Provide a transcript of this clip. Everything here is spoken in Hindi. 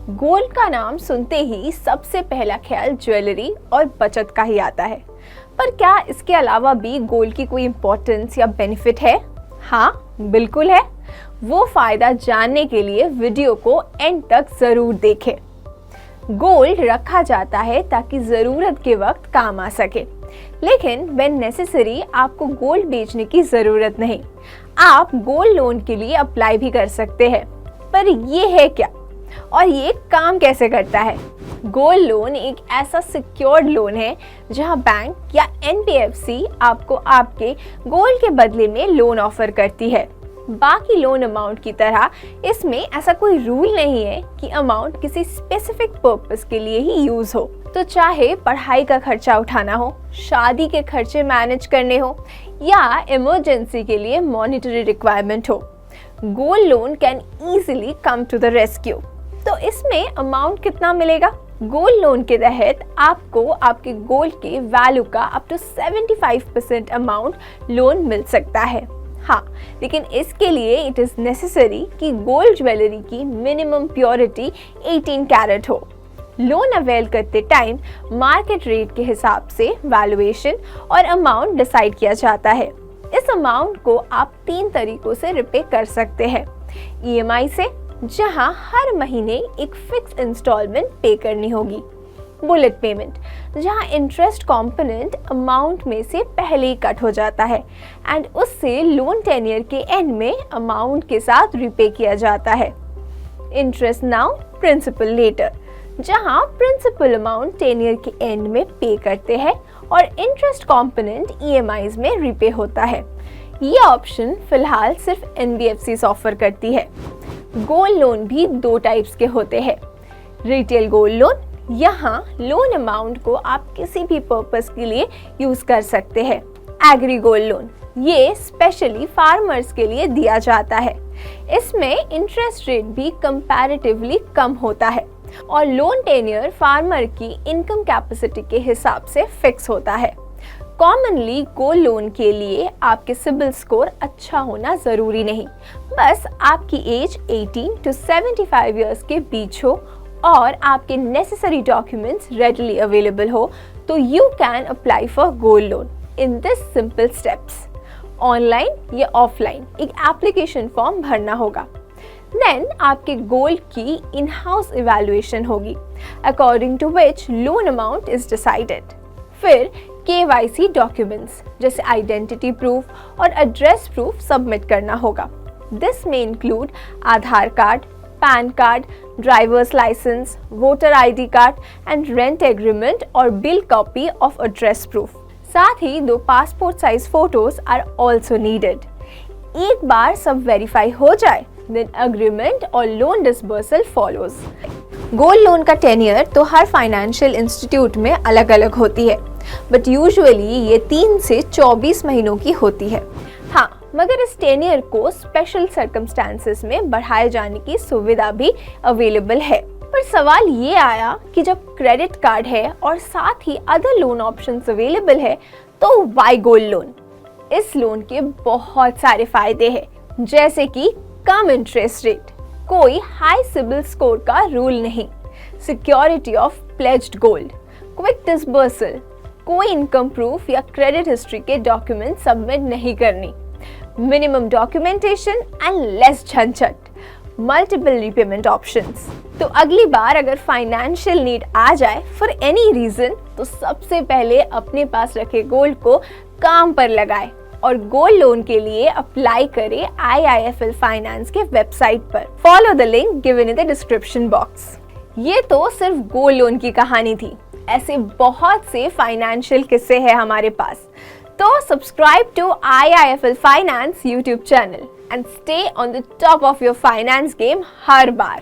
गोल्ड का नाम सुनते ही सबसे पहला ख्याल ज्वेलरी और बचत का ही आता है, पर क्या इसके अलावा भी गोल्ड की कोई इम्पोर्टेंस या बेनिफिट है? हाँ, बिल्कुल है। वो फायदा जानने के लिए वीडियो को एंड तक जरूर देखें। गोल्ड रखा जाता है ताकि जरूरत के वक्त काम आ सके, लेकिन व्हेन नेसेसरी आपको गोल्ड बेचने की जरूरत नहीं। आप गोल्ड लोन के लिए अप्लाई भी कर सकते हैं। पर ये है क्या और ये काम कैसे करता है? गोल्ड लोन एक ऐसा सिक्योर्ड लोन है जहां बैंक या एनबीएफसी आपको आपके गोल्ड के बदले में लोन ऑफर करती है। बाकी लोन अमाउंट की तरह इसमें ऐसा कोई रूल नहीं है कि अमाउंट किसी स्पेसिफिक पर्पस के लिए ही यूज हो। तो चाहे पढ़ाई का खर्चा उठाना हो, शादी के खर्चे मैनेज करने हो या इमरजेंसी के लिए मॉनेटरी रिक्वायरमेंट हो, gold loan can easily come to the rescue. तो इसमें अमाउंट कितना मिलेगा? गोल्ड लोन के तहत आपको आपके गोल्ड के वैल्यू का अप टू 75% अमाउंट लोन मिल सकता है। हाँ, लेकिन इसके लिए इट इज नेसेसरी कि गोल्ड ज्वेलरी की मिनिमम प्योरिटी 18 कैरेट हो। लोन अवेल करते टाइम मार्केट रेट के हिसाब से वैल्यूएशन और अमाउंट डिसाइड किया जाता है। इस अमाउंट को आप 3 तरीकों से रिपे कर सकते हैं। ईएमआई से, जहां हर महीने एक फिक्स इंस्टॉलमेंट पे करनी होगी। बुलेट पेमेंट, जहां इंटरेस्ट कंपोनेंट अमाउंट में से पहले ही कट हो जाता है एंड उससे लोन टेन्योर के एंड में अमाउंट के साथ रिपे किया जाता है। इंटरेस्ट नाउ, प्रिंसिपल लेटर, जहां प्रिंसिपल अमाउंट टेन्योर के एंड में पे करते हैं और इंटरेस्ट कंपोनेंट ईएमआईज में रिपे होता है। ये ऑप्शन फिलहाल सिर्फ एनबीएफसी ऑफर करती है। गोल्ड लोन भी 2 टाइप्स के होते हैं। रिटेल गोल्ड लोन, यहाँ लोन अमाउंट को आप किसी भी पर्पस के लिए यूज कर सकते हैं। एग्री गोल्ड लोन, ये स्पेशली फार्मर्स के लिए दिया जाता है। इसमें इंटरेस्ट रेट भी कंपैरेटिवली कम होता है और लोन टेन्योर फार्मर की इनकम कैपेसिटी के हिसाब से फिक्स होता है। कॉमनली गोल्ड लोन के लिए आपके सिबिल स्कोर अच्छा होना जरूरी नहीं, बस आपकी एज 18 to 75 इयर्स के बीच हो और आपके नेसेसरी डॉक्यूमेंट्स रेडली अवेलेबल हो, तो you can apply for gold loan in this simple steps. Online या ऑफलाइन एक एप्लीकेशन फॉर्म भरना होगा। देन आपके गोल्ड की इन हाउस इवैल्यूएशन होगी, according to which loan amount is decided. फिर केवाईसी डॉक्यूमेंट्स जैसे आइडेंटिटी प्रूफ और एड्रेस प्रूफ सबमिट करना होगा। दिस में include Aadhaar card, PAN card, driver's license, voter ID card and rent agreement और bill copy of address proof. साथ ही 2 passport size photos are also needed. एक बार सब वेरीफाई हो जाए, देन अग्रीमेंट और loan disbursal follows. Gold loan का टेन्योर तो हर फाइनेंशियल इंस्टीट्यूट में अलग अलग होती है, बट यूजुअली ये 3 से 24 महीनों की होती है। हाँ, मगर इस टेन्योर को स्पेशल सर्कमस्टांसेस में बढ़ाए जाने की सुविधा भी अवेलेबल है। पर सवाल ये आया कि जब क्रेडिट कार्ड है और साथ ही अदर लोन ऑप्शंस अवेलेबल है, तो व्हाई गोल्ड लोन? इस लोन के बहुत सारे फायदे हैं, जैसे कि कम इंटरेस्ट रेट, कोई हाई सिबिल स्कोर का रूल नहीं, security of pledged gold, quick disbursal, कोई इनकम प्रूफ या क्रेडिट हिस्ट्री के डॉक्यूमेंट सबमिट नहीं करनी, मिनिमम डॉक्यूमेंटेशन एंड लेस झंझट, मल्टीपल रीपेमेंट ऑप्शंस। तो अगली बार अगर फाइनेंशियल नीड आ जाए फॉर एनी रीजन, तो सबसे पहले अपने पास रखे गोल्ड को काम पर लगाए और गोल्ड लोन के लिए अप्लाई करें IIFL फाइनेंस के वेबसाइट पर। Follow the link given in the description box. ये तो सिर्फ गोल्ड लोन की कहानी थी, ऐसे बहुत से फाइनेंशियल किस्से हैं हमारे पास। तो subscribe to IIFL finance YouTube channel and stay on the top of your finance game हर बार।